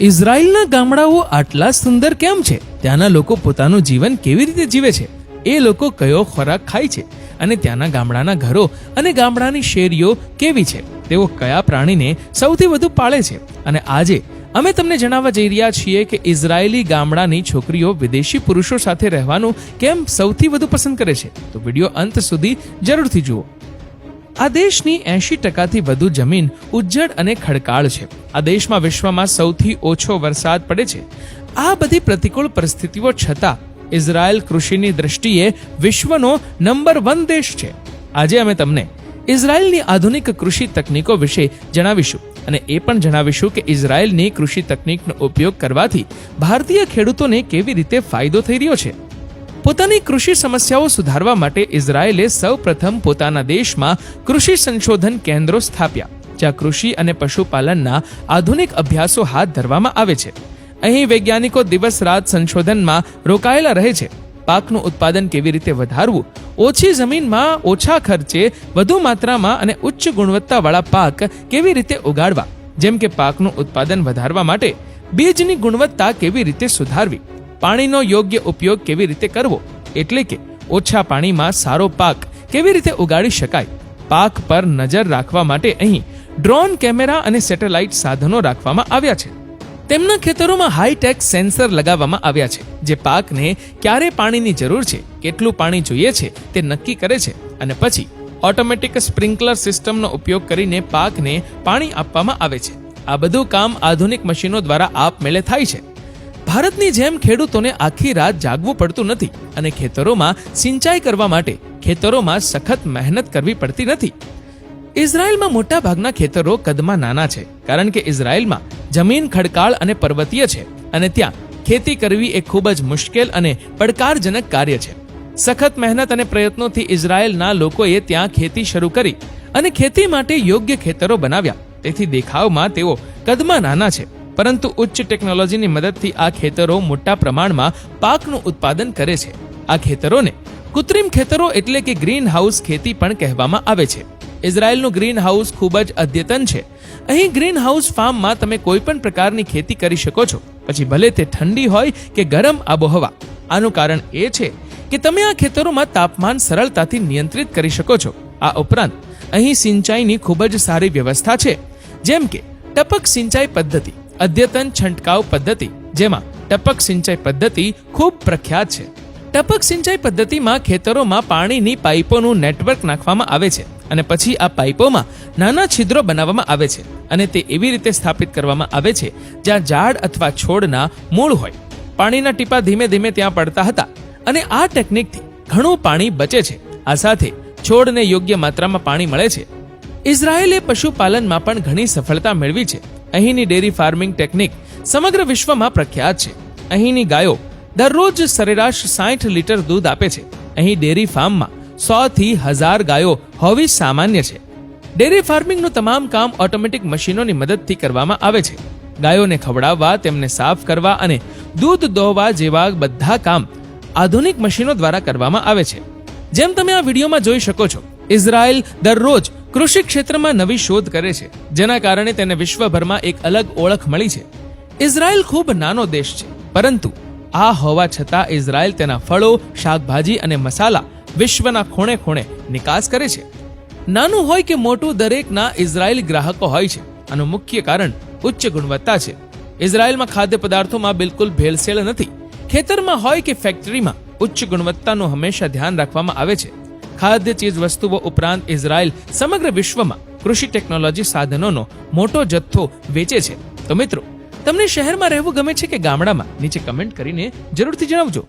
ઇઝરાયલના ગામડાઓ આટલા સુંદર કેમ છે? ત્યાંના લોકો પોતાનું જીવન કેવી રીતે જીવે છે? એ લોકો કયો ખોરાક ખાય છે? અને ત્યાંના ગામડાના ઘરો અને ગામડાની શેરીઓ કેવી છે? તેઓ કયા પ્રાણીને સૌથી વધુ પાળે છે? અને આજે અમે તમને જણાવવા જઈ રહ્યા છીએ કે ઇઝરાયેલી ગામડાની છોકરીઓ વિદેશી પુરુષો સાથે રહેવાનું કેમ સૌથી વધુ પસંદ કરે છે. તો વિડીયો અંત સુધી જરૂરથી જુઓ. આ દેશની 80%થી વધુ જમીન ઉજ્જડ અને ખડકાળ છે. આ દેશમાં વિશ્વમાં સૌથી ઓછો વરસાદ પડે છે. આ બધી પ્રતિકૂળ પરિસ્થિતિઓ છતાં ઇઝરાયલ કૃષિની દ્રષ્ટિએ વિશ્વનો નંબર 1 દેશ છે. આજે અમે તમને ઇઝરાયલની આધુનિક કૃષિ તકનીકો વિશે જણાવીશું અને એ પણ જણાવીશું કે ઇઝરાયલની કૃષિ તકનીકનો ઉપયોગ કરવાથી ભારતીય ખેડૂતોને કેવી રીતે ફાયદો થઈ રહ્યો છે. પોતાની કૃષિ સમસ્યાઓ સુધારવા માટે ઇઝરાયલે સૌપ્રથમ પોતાના દેશમાં કૃષિ સંશોધન કેન્દ્રો સ્થાપ્યા, જ્યાં કૃષિ અને પશુપાલનના આધુનિક અભ્યાસો હાથ ધરવામાં આવે છે. અહીં વૈજ્ઞાનિકો દિવસ રાત સંશોધનમાં રોકાયેલા રહે છે. પાકનું ઉત્પાદન કેવી રીતે વધારવું, ઓછી જમીનમાં ઓછા ખર્ચે વધુ માત્રામાં અને ઉચ્ચ ગુણવત્તાવાળા પાક કેવી રીતે ઉગાડવા, જેમ કે પાકનું ઉત્પાદન વધારવા માટે બીજની ગુણવત્તા કેવી રીતે સુધારવી, પાણીનો યોગ્ય ઉપયોગ કેવી રીતે કરવો, એટલે કે ઓછા પાણીમાં સારો પાક કેવી રીતે ઉગાડી શકાય. પાક પર નજર રાખવા માટે અહીં ડ્રોન કેમેરા અને સેટેલાઇટ સાધનો રાખવામાં આવ્યા છે. તેમના ખેતરોમાં હાઈટેક સેન્સર લગાવવામાં આવ્યા છે, જે પાકને ક્યારે પાણીની જરૂર છે, કેટલું પાણી જોઈએ છે તે નક્કી કરે છે અને પછી ઓટોમેટિક સ્પ્રિંકલર સિસ્ટમનો ઉપયોગ કરીને પાકને પાણી આપવામાં આવે છે. આ બધું કામ આધુનિક મશીનો દ્વારા આપમેળે થાય છે. ભારતની જેમ ખેડૂતોને આખી રાત જાગવું પડતું નથી અને ખેતરોમાં સિંચાઈ કરવા માટે ખેતરોમાં સખત મહેનત કરવી પડતી નથી. ઇઝરાયલમાં મોટા ભાગના ખેતરો કદમાં નાના છે, કારણ કે ઇઝરાયલમાં જમીન ખડકાળ અને પર્વતીય છે અને ત્યાં ખેતી કરવી એ ખૂબ જ મુશ્કેલ અને પડકારજનક કાર્ય છે. સખત મહેનત અને પ્રયત્નોથી ઇઝરાયલના લોકોએ ત્યાં ખેતી શરૂ કરી અને ખેતી માટે યોગ્ય ખેતરો બનાવ્યા. તેથી દેખાવમાં તેઓ કદમાં નાના છે, પરંતુ ઉચ્ચ ટેકનોલોજીની મદદથી આ ખેતરો મોટા પ્રમાણમાં પાકનું ઉત્પાદન કરે છે. આ ખેતરોને કૃત્રિમ ખેતરો એટલે કે ગ્રીન હાઉસ ખેતી પણ કહેવામાં આવે છે. ઇઝરાયલનું ગ્રીન હાઉસ ખૂબ જ અદ્યતન છે. અહીં ગ્રીન હાઉસ ફાર્મમાં તમે કોઈ પણ પ્રકારની ખેતી કરી શકો છો, પછી ભલે તે ઠંડી હોય કે ગરમ આબોહવા. આનું કારણ એ છે કે તમે આ ખેતરોમાં તાપમાન સરળતાથી નિયંત્રિત કરી શકો છો. આ ઉપરાંત અહીં સિંચાઈની ખૂબ જ સારી વ્યવસ્થા છે, જેમ કે ટપક સિંચાઈ પદ્ધતિ, અદ્યતન છંટકાવ પદ્ધતિ, જેમાં ટપક સિંચાઈ પદ્ધતિ ખૂબ પ્રખ્યાત છે. ટપક સિંચાઈ પદ્ધતિમાં ખેતરોમાં પાણીની પાઇપોનું નેટવર્ક નાખવામાં આવે છે અને પછી આ પાઇપોમાં નાના છિદ્રો બનાવવામાં આવે છે અને તે એવી રીતે સ્થાપિત કરવામાં આવે છે જ્યાં ઝાડ અથવા છોડના મૂળ હોય. પાણીના ટીપા ધીમે ધીમે ત્યાં પડતા હતા અને આ ટેકનિકથી ઘણું પાણી બચે છે. આ સાથે છોડને યોગ્ય માત્રામાં પાણી મળે છે. ઇઝરાયેલે પશુપાલનમાં પણ ઘણી સફળતા મેળવી છે. અહીંની ડેરી ફાર્મિંગ ટેકનિક સમગ્ર વિશ્વમાં પ્રખ્યાત છે. અહીંની ગાયો દરરોજ સરેરાશ 60 લીટર દૂધ આપે છે. અહીં ડેરી ફાર્મમાં 100 થી 1000 ગાયો હોવી સામાન્ય છે. ડેરી ફાર્મિંગનું તમામ કામ ઓટોમેટિક મશીનોની મદદથી કરવામાં આવે છે. ગાયોને ખવડાવવા, તેમને સાફ કરવા અને દૂધ દોહવા જેવા બધા કામ આધુનિક મશીનો દ્વારા કરવામાં આવે છે. જેમ તમે આ વિડીયોમાં જોઈ શકો છો, ઇઝરાયલ દરરોજ કૃષિ ક્ષેત્રમાં નવી શોધ કરે છે, જેના કારણે તેને વિશ્વભરમાં એક અલગ ઓળખ મળી છે. ઇઝરાયલ ખૂબ નાનો દેશ છે, પરંતુ આ હોવા છતાં ઇઝરાયલ તેના ફળો, શાકભાજી અને મસાલા વિશ્વના ખૂણે ખૂણે નિકાસ કરે છે. નાનું હોય કે મોટું, દરેકના ઇઝરાયલી ગ્રાહકો હોય છે. આનું મુખ્ય કારણ ઉચ્ચ ગુણવત્તા છે. ઇઝરાયલમાં ખાદ્ય પદાર્થોમાં બિલકુલ ભેળસેળ નથી. ખેતરમાં હોય કે ફેક્ટરીમાં ઉચ્ચ ગુણવત્તાનું હંમેશા ધ્યાન રાખવામાં આવે છે. ખાદ્ય ચીજ વસ્તુઓ ઉપરાંત ઇઝરાયલ સમગ્ર વિશ્વમાં કૃષિ ટેકનોલોજી સાધનોનો મોટો જથ્થો વેચે છે. તો મિત્રો, તમને શહેરમાં રહેવું ગમે છે કે ગામડામાં? નીચે કમેન્ટ કરીને જરૂરથી જણાવજો.